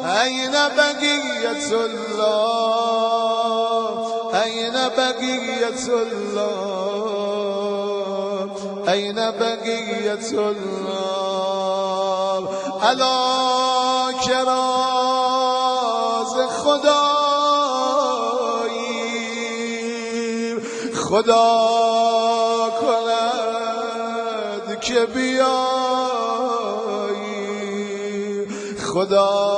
أين بقية الله؟ أين بقية الله؟ أين بقية الله؟ ألا كراز خدایی خدا کند که بیایی خدا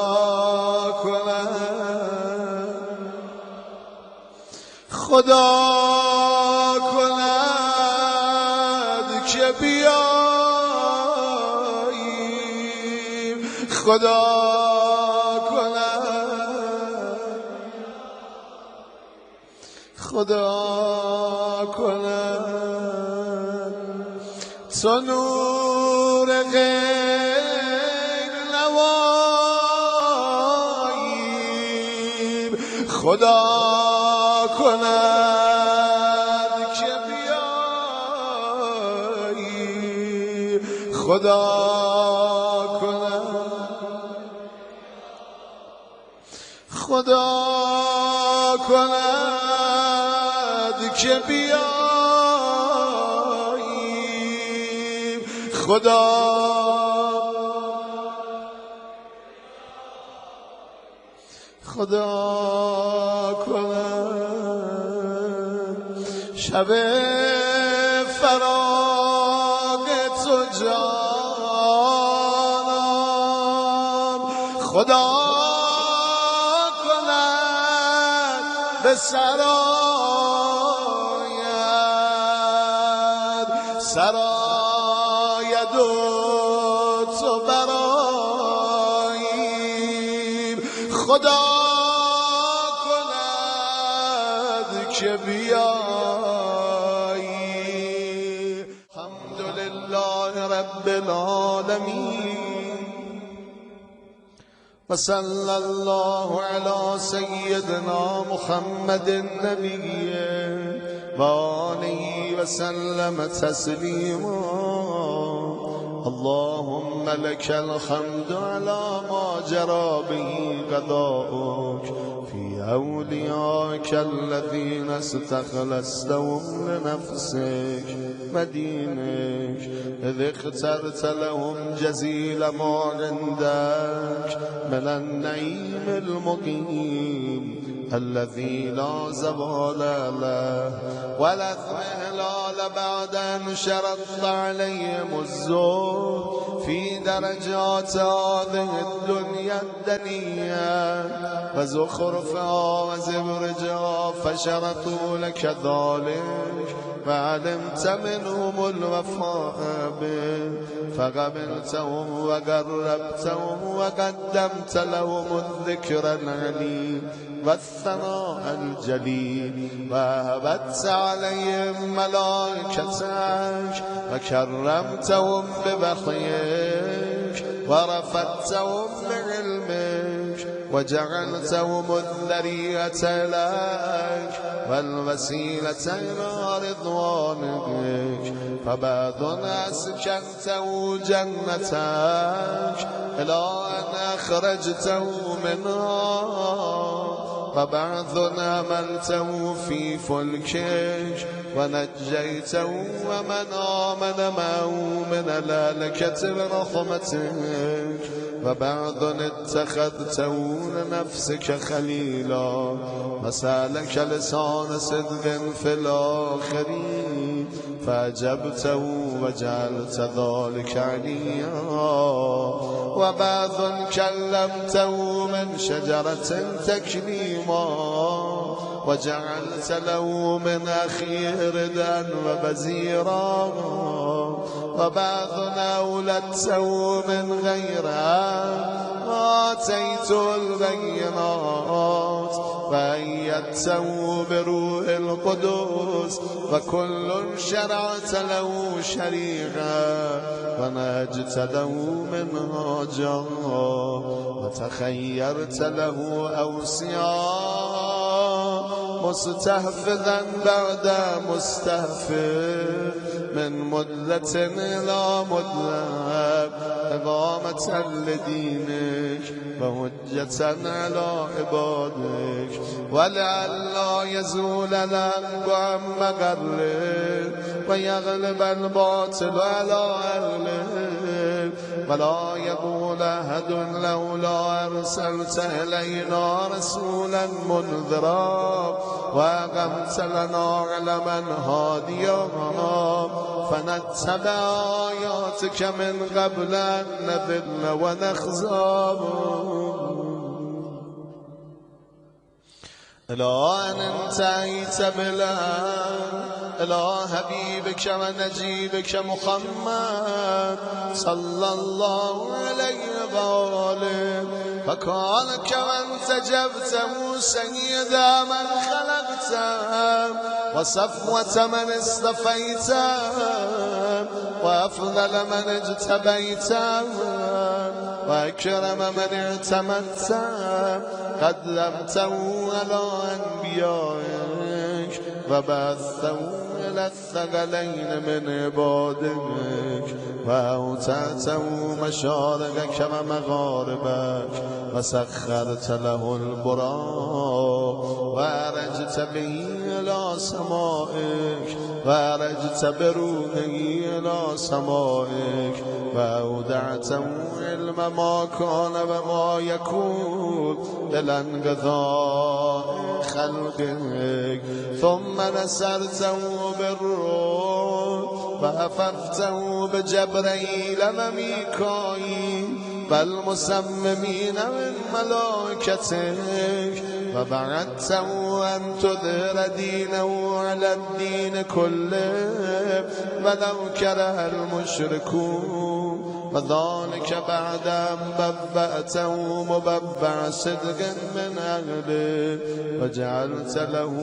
خدا کند که بیایی خدا کند خدا کند تو نور غیر نوایی خدا کند که بیایی خدا کند خدا کند که بیایی خدا خدا کند شب فراق تو جانم خدا کند به سراید و تو براییم خدا که بیایی الحمدلله رب العالمین و صلی الله علی سیدنا محمد النبی و آله و سلم تسلیما اللهم لك الحمد على ما جرى به قضاؤك في أوليائك الذين استخلصتهم لنفسك ودينك إذ اخترت لهم جزيل ما عندك من النعيم المقيم الذي لا زوال له ولا اضمحلال بعد أن شرطت عليهم الزهد في درجات هذه الدنيا الدنية وزخرفها وزبرجها فشرطوا لك ذلك وعلمت منهم الوفاء به فقبلتهم وقربتهم وقدمت لهم الذكر العليم والثناء الجليل وهبت عليهم ملائكتك وكرمتهم بوحيك ورفعتهم بعلمك وجعلتهم الذريعة لك والوسيلة إلى رضوانك فبعد أسكنته جنتك إلى أن أخرجته منها وبعض عملته في فلكك ونجيته ومن آمن معه من الهلكة برحمتك وبعض اتخذته لنفسك خليلا وسألك لسان صدق في الآخرين فأجبته وجعلت ذلك عليا وبعض كلمته من شجرة تكليما وجعلت له من أخيه ردا وبزيرا وبعض أولدته من غيره آتيت البينات وأيدته بروح القدس وكل شرعت له شريعا ونجت له منهاجا وتخيرت له أوصياء مستحفظا بعد مستحفظ من مدة إلى مدة إقامة لدينك وحجة على عبادك ولئلا يزول الحق عن مقره ويغلب الباطل على أهله ولا يقول أحد لولا أرسلت إلينا رسولا منذرا وأقمت لنا علما هاديا فنتبع آياتك من قبل أن نذل ونخزى إلى أن انتهيت إلى حبيبك ونجيبك محمد صلى الله عليه وآله فكان كمن تجبته سيد من خلقته وصفوة من اصطفيته وأفضل من اجتبيته وأكرم من اعتمدته قدمته على أنبيائك وبعثته إلى الثقلين من عبادك وأوتعته مشارقك ومغاربك وسخرت له البراق وأرجت به إلى سمائك وأرجت بروحه إلى سمائك وأودعته علم ما كان وما يكون إلى انقضاء خلقك ثم نسرته بالروح وأففته بجبريل وميكائيل والمسممين من ملائكتك وبعثته أن تظهر دينه على الدين كله ولو كره المشركون وذلك بعد أن ببأته مببع صدق من أهله وجعلت له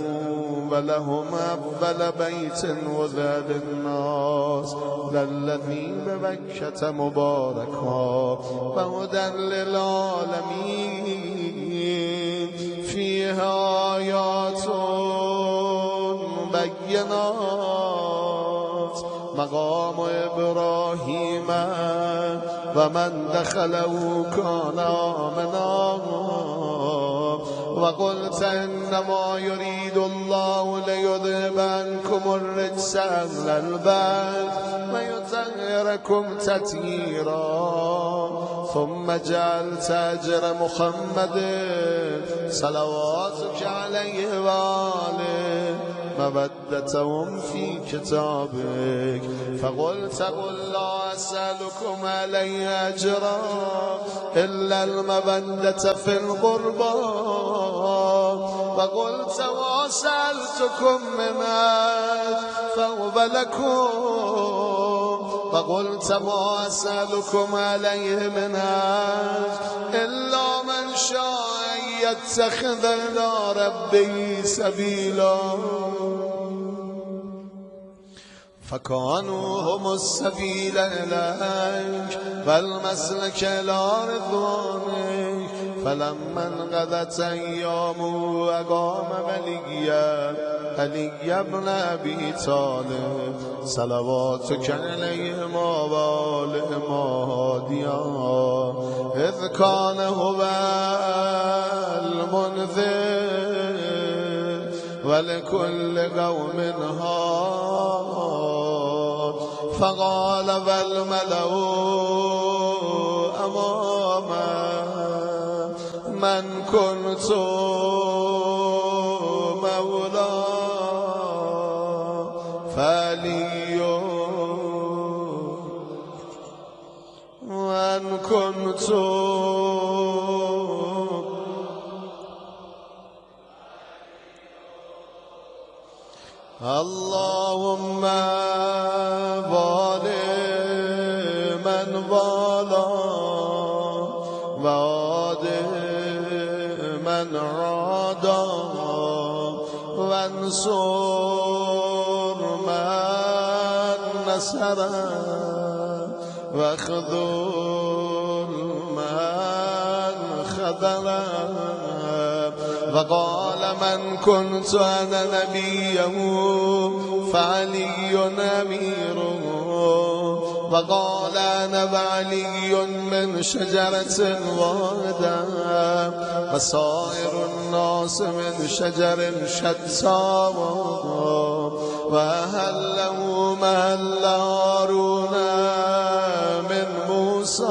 ولهم أفضل بيت وذا للناس للذي ببكة مباركا وهدى للعالمين فيها آيات بينات مقام إبراهيم ومن دخله كان آمنا وقلت إنما يريد الله ليذهب عنكم الرجس أهل البيت ويطهركم تطهيرا ثم جعلت أجر محمد صلواتك عليه وآله مودتهم في كتابك فقلت قل لا أسألكم عليه أجرا إلا المودة في القربى وقلت وسألتكم من أجر فهو لكم وقلت ما أسألكم عليه من أجر إلا من شاء يتخذ إلى ربه سبيلا فكانوا هم السبيل إليك والمسلك إلى رضوانك فلما انقضت أيامه أقام علي بن أبي طالب صلواتك عليهما وآلهما هاديا إذ كان هو المنذر ولكل قوم هاد فقال والملأ أمامه من كنت مولاه فعلي وأن كنت اللهم والي من والى وعاد من عادى وانصر من نصر واخذل من خذل وقال من كنت أنا نبيه فعلي أميره وقال أنا وعلي من شجرة واحدة وسائر الناس من شجر شتى وأهله مهل هارون من موسى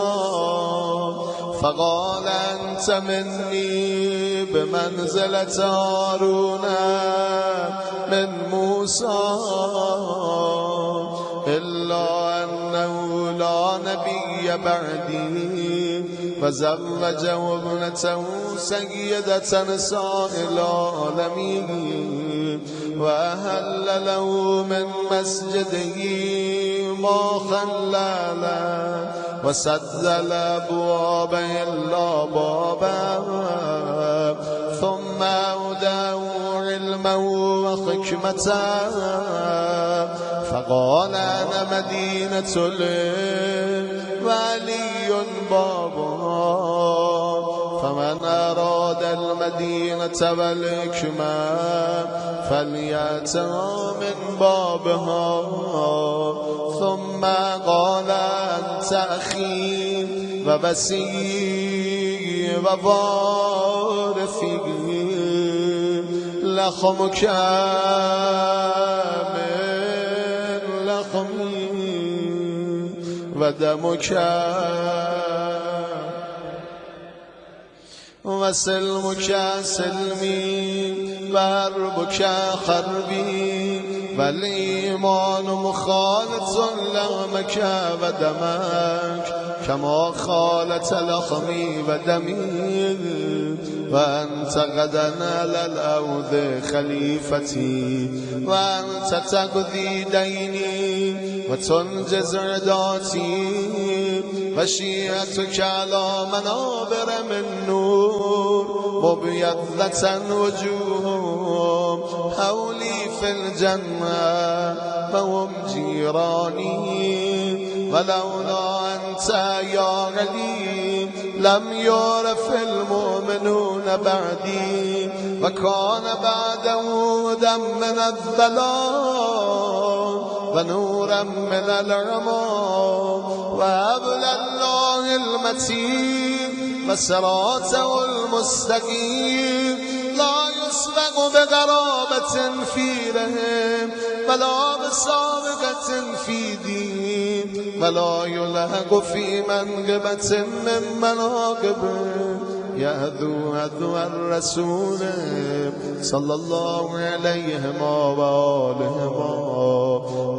فقال أنت مني بمنزلة هارون من موسى إلا أنه لا نبي بعدي فزوجه ابنته سيدة نساء العالمين وأهل له من مسجده ما خلل وسد الأبواب إلا بابا ثم أوداه علما وحكمة فقال أنا مدينة وعلي بابها فمن أراد المدينة والحكمة فليأتها من بابها ثم قال أنت أخي وبسي ووارثي لخمك من لخمي ودمك وسلمك سلمي وحربك حربي والإيمان مخالط لحمك ودمك كما خالت لحمي ودمي وأنت غدا على الأرض خليفتي وأنت تقضي ديني وتنجز عداتي وشيعتك على منابر من نور مبيضة وجوههم حولي في الجنة فهم جيراني ولولا أنت يا علي لم يعرف المؤمنون بعدي وكان بعده هدى من الظلام ونورا من العمى وحبل الله المتين وصراطه المستقيم لا يسبق بغرابة في رحم ولا بسابقة في دين ولا يلحق في منقبة من مناقبه يهدو هدو الرسول صلى الله عليه وآله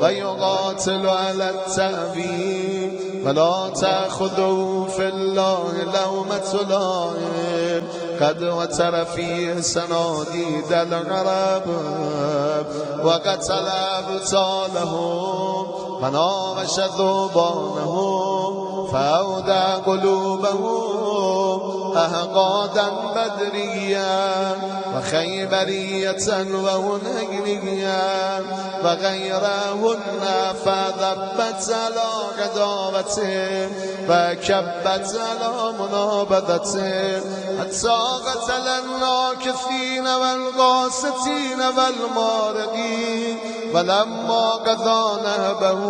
ويقاتل على التأبيد ولا تأخذوا في الله لومة لائم قد وتر فيه سناديد العرب وقتل أبطالهم وناغش ذوبانهم فأودى قلوبهم أهقادا بدريا وخيبرية وهنيريا وغيرهن فذبت على عداوته وكبت على منابذته حتى قتل الناكثين والغاستين والمارقين ولما قضى نهبه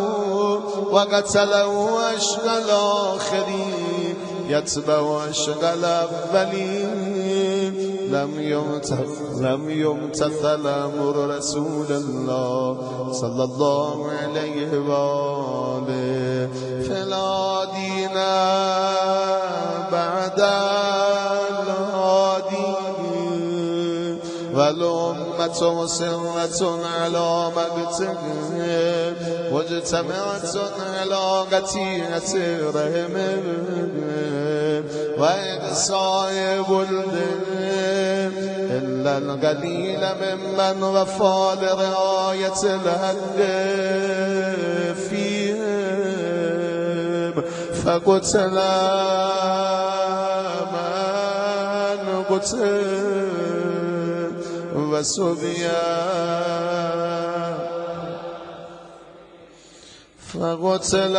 وقتله أشقى الآخرين يتبع أشقى الأولين لم يمتثل أمر رسول الله صلى الله عليه وآله فلا دين بعد الهادي والأمة مسرة على مقتهم واجتمعت على قتيلة رحمهم وإقصاء ولدهم إلا القليل ممن وفى لرعاية الحق فيهم فقتل من قتل وسبيا فقتل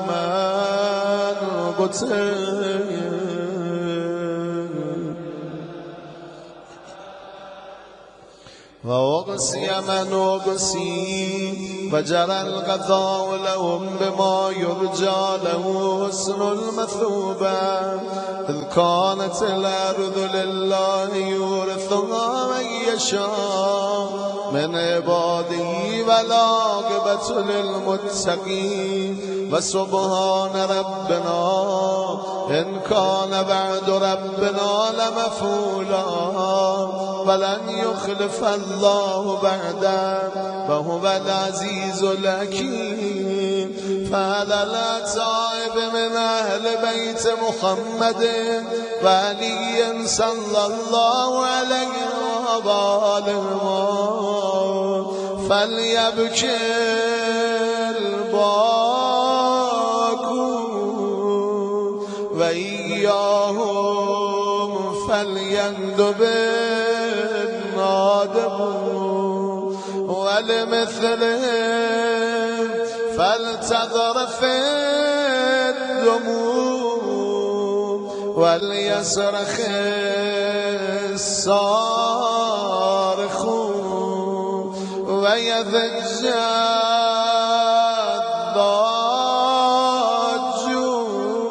من قتل وأغسي من أغسي وجرى القضاء لهم بما يرجى له حسن المثوبة إذ كانت الأرض لله يورثها من يشاء من عباده والعاقبة للمتقين وسبحان ربنا إن كان بعد ربنا لمفعولا ولن يخلف الله بعده وهو العزيز الحكيم فعلى الأتائب من أهل بيت محمد وعلي صلى الله عليه وآله فليبكي الباكون وإياهم فليندب النادمون ولمثلهم فلتذرف الدموع وليصرخ الصارخون ويضج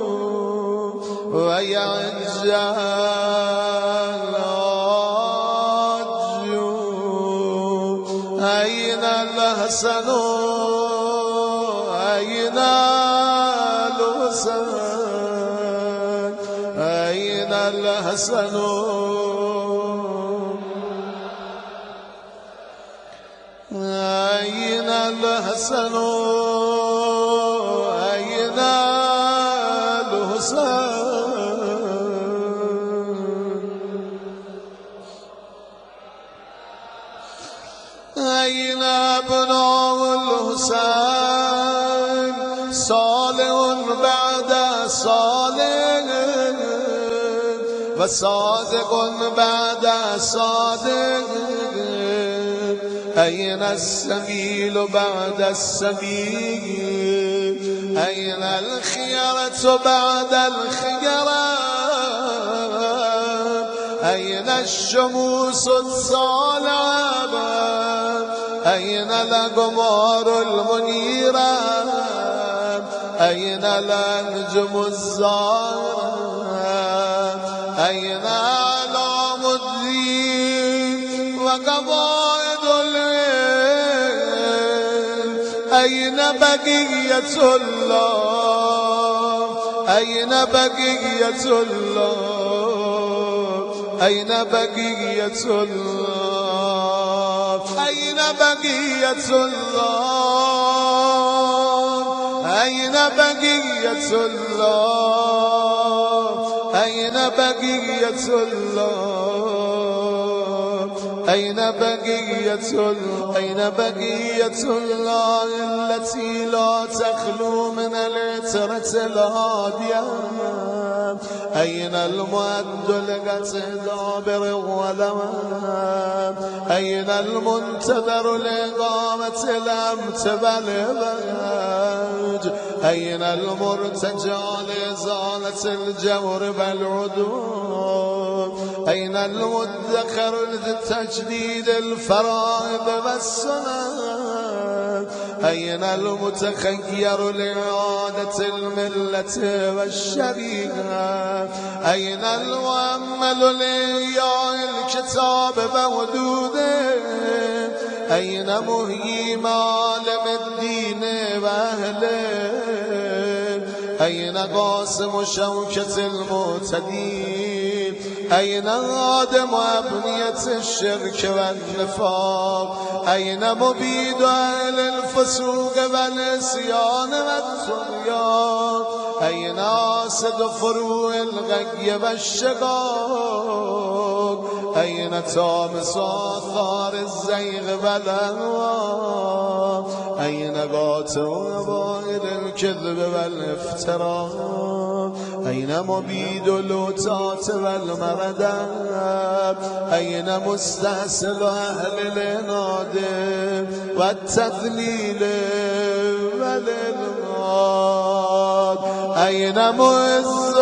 الضاجون ويعج العاجون أين الحسن أين الحسن أين الحسن أين الحسن أين الحسن أين أبناء الحسين صالح بعد صالح وصادق بعد صادق أين السبيل بعد السبيل أين الخيرة بعد الخيرة أين الشموس الصالعة أين الأقمار المنيرة أين الأنجم الزاهرة أين أعلام الدين وقواعد العلم أين بقية الله أين بقية الله أين بقية الله أين بقية الله أين بقية الله أين بقية الله أين بقية الله أين بقية الله التي لا تخلو من العترة الهادية أين المعد لقتدى بالغلوان أين المنتظر لإقامة الأمت بالإباج أين المرتجى لإزالة الجور بالعدوان أين المدخر لتجديد الفرائض والسنن أين المتخير لإعادة الملة والشريعة أين المؤمل لإحياء الكتاب بحدوده أين مهيي معالم الدين وأهله أين قاسم شوكة المعتدين أين هادم أبنية الشرك والنفاق أين مبيد أهل الفسوق والعصيان والطغيان أين حاسد فروع الغي والشقاق أين طامس آثار الزيغ والأهواء أين قاتل وبائل الكذب والافتراء أين مبيد اللوتات والمردات أين مستأصل أهل العناد والتذليل والإلغاد أين معز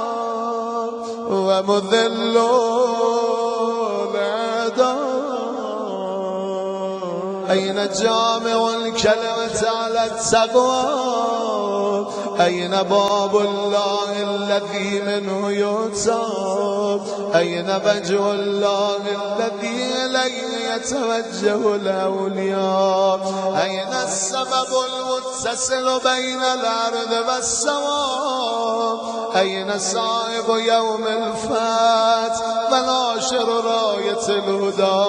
الأولياء ومذل أين جامع الكلمة على التقوى أين باب الله الذي منه يؤتى أين وجه الله الذي إليه يتوجه الأولياء أين السبب المتصل بين الأرض والسماء أين صاحب يوم الفتح وناشر راية الهدى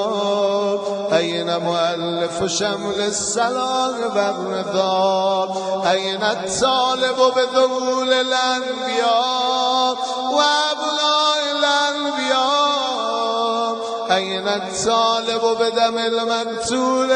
أين مؤلف شمل السلام والرضا أين الطالب بذهول الأنبياء وأبناء الأنبياء أين الطالب بدم المقتول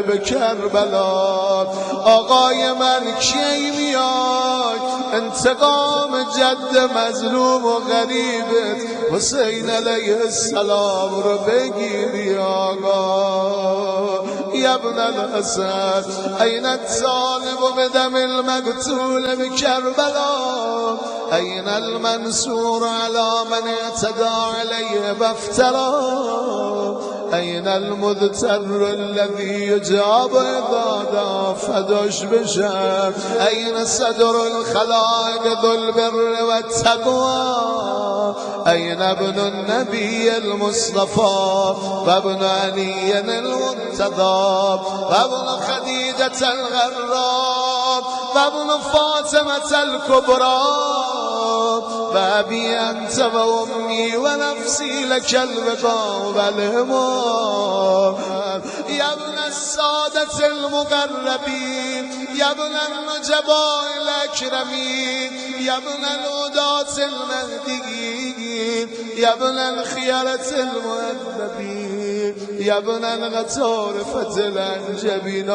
بكربلاء آقای من کی میاد انتقام جد مظلوم و غریبت حسین علیه السلام رو بگیری آقا یا ابن الحسن این الطالب بدم المقتول بكربلاء این المنصور على من اعتدى عليه وافترى این المضطر الذي يجاب اذا دعا فداش بشم این صدر الخلائق ذو البر والتقوى این ابن النبي المصطفى وابن علي المرتضى وابن خديجة الغراء وابن فاطمة الكبرى وابي انت وامي ونفسي لك الوقاء والهمام يا ابن السادة المقربين يا ابن النجباء الأكرمين يا ابن الهداة المهديين يا ابن الخيرة المؤدبين يا ابن الغطارفة الأنجبين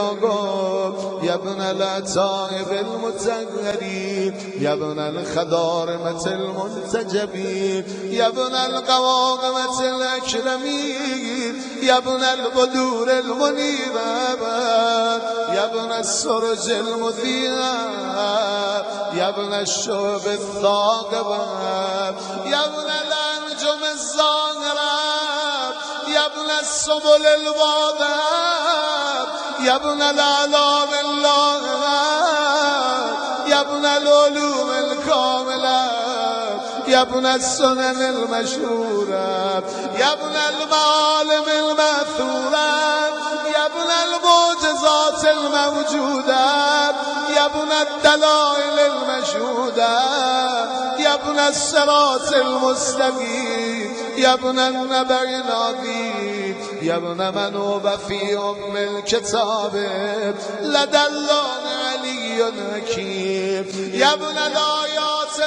يا ابن الأتائب المتغرين يا ابن الخضارمة المنتجبين يا ابن القواقمة الأكرمين يا ابن البدور المنيرة يا ابن السرج المذيعة يا ابن الشعب الثاقبة يا ابن الأنجم الزاهرة يا ابن السبل الواضحة يا ابن الأعلام اللاهرة يا ابن العلوم الكاملة يا ابن السنن المشهورة يا ابن المعالم المأثورة يا ابن المعجزات الموجودة يا ابن الدلائل المشهودة يا ابن الصراط المستقيم يا ابن النبأ العظيم يا ابن من هو في أم الكتاب لدى الله علي حكيم يا ابن الآيات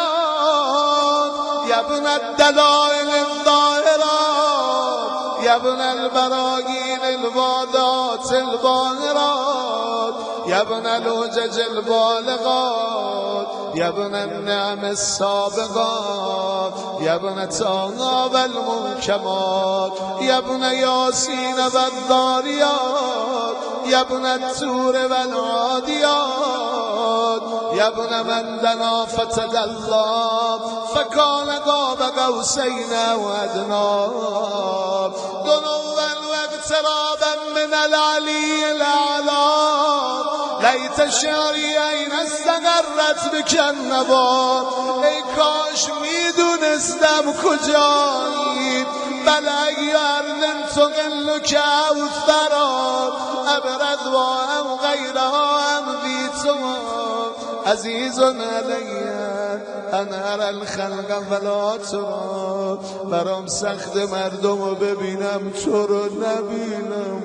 والبينات يا ابن الدلائل الظاهرات يا ابن البراهين الواضحات الباهرات يا ابن الحجج البالغات يا ابن النعم السابقات يا ابن طه والمنكمات يا ابن ياسين والذاريات يا ابن التور والعاديات يا ابن من دنا فتدلى فكان قاب قوسين وادنى دنوا واقترابا من العلي الاعلى لیت شعری این استقرت بک النبات ای کاش میدونستم کجایی بل اگر ننتقل که اوثرات ابرد و هم غیرها هم بیتما عزیز علیه انهر الخلق فلا ترا برام سخت مردم رو ببینم تو رو نبینم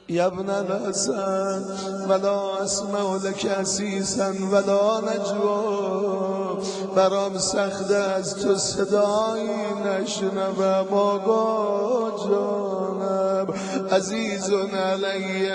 يا ابن الحسن ولا اسمع لك عسيسا ولا نجوا برام سخت از تو صدایی نشنوم آقا جانم عزیز علی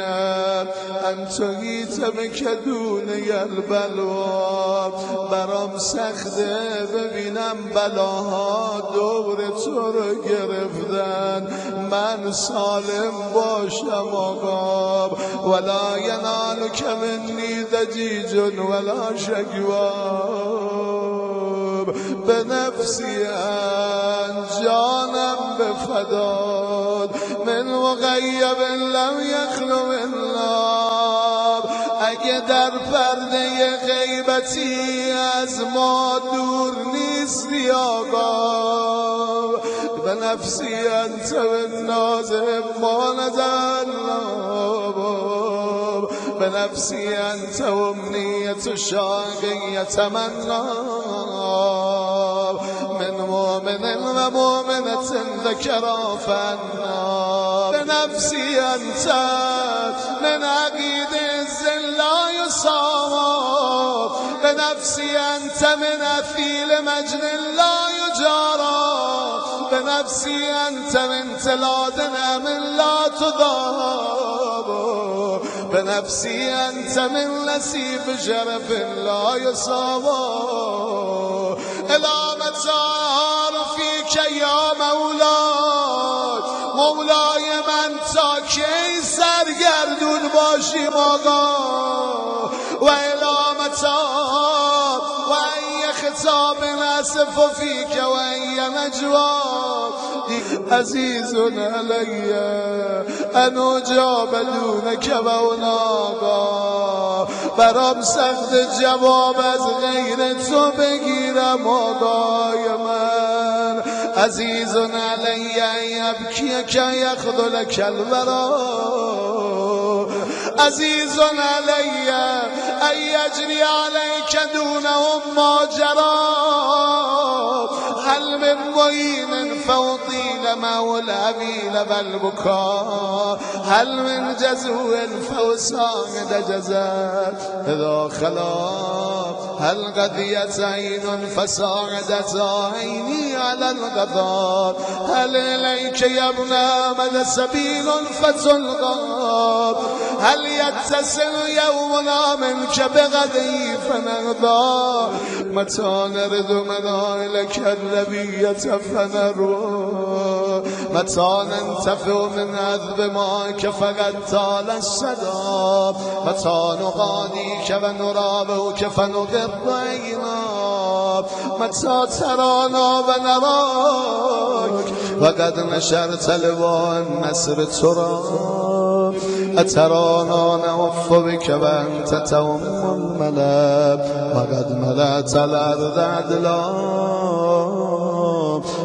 انت هیت بکدونه البلوا برام سخته ببینم بلاها دور تو رو گرفتن من سالم باشم آقا ولا ينالك مني ضجيج ولا شكوى بنفسی جانم بفداد من مغیب لم یخلو الله. اگه در پرده غیبتی از ما دور نیستی آقا، بنفسی انت بالناز ما نزلنا، بنفسی انت امنیت شاقی تمنا من مؤمن و مؤمنة ذکرا فنا. بنفسی انت من عقید لا يصاب، بنفسی انت من اثیل مجن لا یجارا، بنفسی انت من تلاد نعم لا تضاب، بنفسی انت من نصیب شرف لا يصاب. الی متى فیک یا مولا، مولای من تا کی سرگردون باشیم آقا. و الی متى و ای خطاب نصف فیک و ای نجوا، عزیز علی ان اجاب دونک و آقا. برام سخت جواب از غیر تو بگیرم آقای من. عزیز علی ان یبکی که یخذلک الورا، عزیز علی ان یجری علیک دونهم ماجرا. هل من معین فاطیل مول عویل والبکا، هل من جزوع فوساند جزت اذا خلا، هل قضیت عین فساعدت عینی علی القضا، هل الیک یا ابن احمد سبیل فتلقا، هل یتصل یومنا منک بغدی فنرضا، متى نرد منائلک الربیة فنروى، متى ننتفع من عذب ماک فقد طال الصدا، متى نغانیک و نرابوک فنقر عینا، متى ترانا و نراک وقد نشرت لواء النصر ترا، اترانا نعف بك وانت توم الملأ، وقد ملأت الارض عدلا.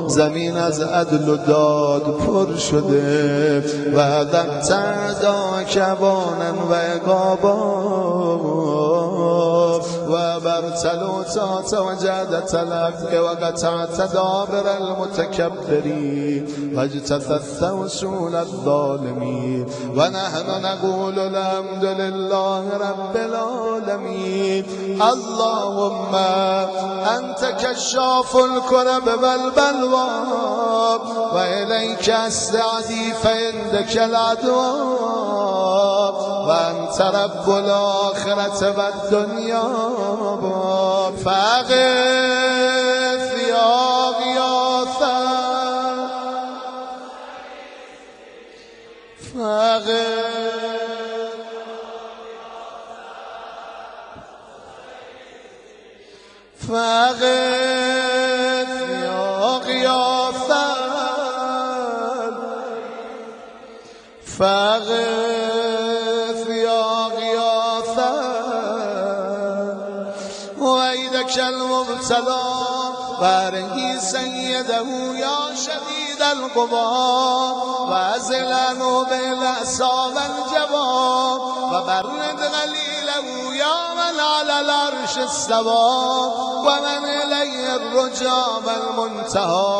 زمین از عدل و داد پر شده و عدت اعدا کبانا و عقابا، و برتلو تات و جدت الحق و قطعت دابر المتکبرین و اجتثث وصول الظالمین و نحن نقول الحمد لله رب العالمین. اللهم انت کشاف الکرب والبلوى و الیک استعدی فعندک العدوى، و انت رب الاخرة و الدنیا فاغث یا غیاثا، فاغث یا غیاثا، فاغث یا غیاثا، وعیدک المبتلا وارهی سیده یا شدید القوا، و ازلنو بالعصا والجواب، و برد غلیله یا من علی العرش استوى، و من الیه الرجا والمنتهى.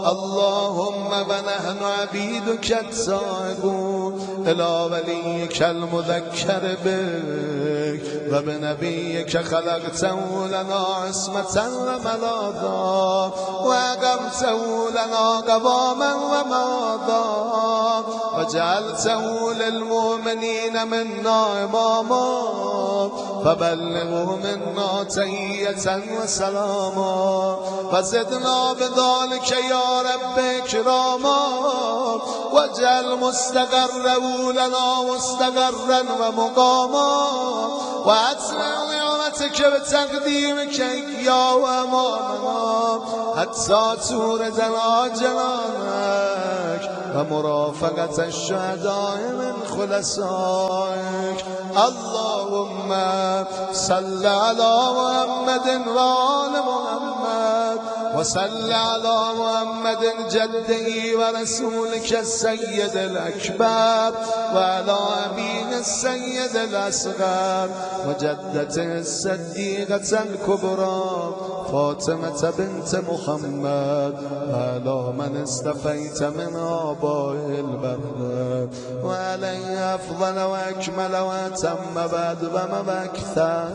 اللهم و نحن عبیدک التائبون الی ولیک المذکر بک، و بنبیک خلقته لنا عصمة و ملاذا، و اقمته لنا قواما و ماذا، و جعلته للمؤمنین منا اماما، فبلغوا منا تحیة و سلاما، و زدنا بذلک یا رب اکراما، واجعل مستقره لنا مستقرا و مقاما، و اطلع امانتك بتقديمك يا واماننا حتى تورد جنانك ومرافقة الشهداء من خلصائك. اللهم صل على محمد وآل محمد وصل على محمد جده ورسولك السيد الأكبر وعلى أبيه السيد الأصغر وجدته الصديقة الكبرى فاطمة بنت محمد وعلى من استفيت من آباء البر وعليه أفضل وأكمل وأتم بعد وما أكثر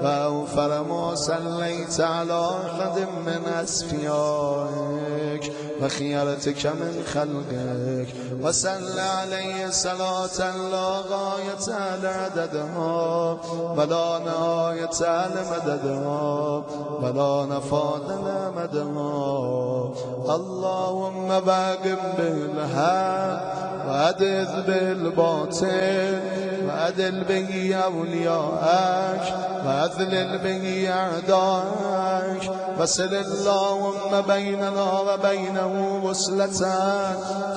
وأوفر ما صليت على أحد من أصفيائك وخيرتك من خلقك وصل عليه صلاة لا غاية لعددها ولا نهاية لمددها ولا نفاد لمدها. اللهم باقم بالحق وأدذ بالباطل وأدل به أولياءك وأذلل به أعداءك وصل اللهم بيننا وبينه وصلة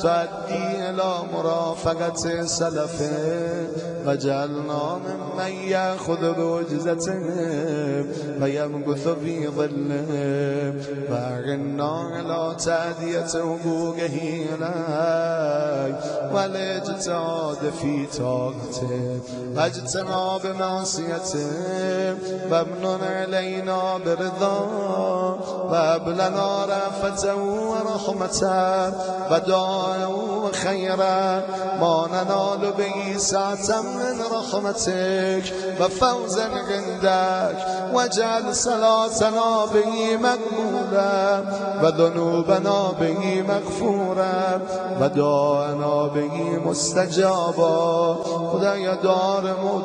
تؤدي إلى مرافقة سلفه وجعلنا ممن يأخذ بعجزتهم ويمكث في ظلهم وأعنا على تأدية حقوقه إليك والاجتهاد في طاعته واجتناب معصيته وامنن علينا برضاه وهب لنا رأفته ورحمته ودعاءه وخيرا ما ننال به سعة من رحمتك وفوزا عندك واجعل صلاتنا به مقبولا وذنوبنا به مغفورا ودعاءنا به مستجابا. خدایا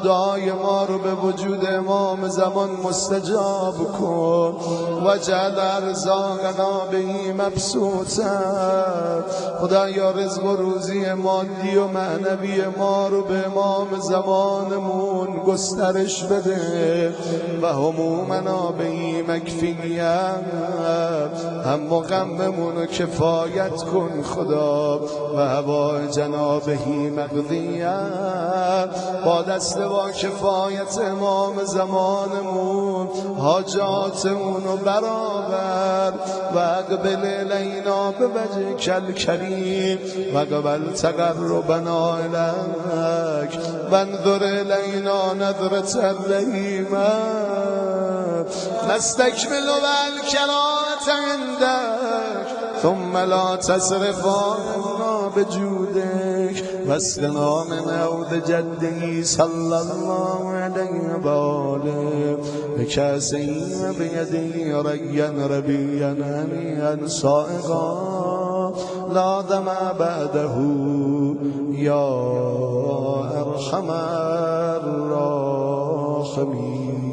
دعای ما رو به وجود امام زمان مستجاب کن وجعل ارزاقنا به مبسوطا. خدایا رزق و روزی مادی و معنوی ما رو به امام زمانمون گسترش بده و همومنا به مکفیه هم و غممون رو کفایت کن خدا و هوای جنابهی مقضیه با دست با کفایت امام زمانمون حاجاتمون رو برآور و اقبل الینا به وجه کل کریم و قبل تقربنا الیک و انظر الینا نظرة الرحیمه نستکمل بالکرامة عندك ثم لا تصرف عنا بجودك واسقنا من عود جده صلى الله عليه وآله بكاسه بيده ريا ربيا هنيئا صائغا لا دمع بعده يا أرحم الراحمين.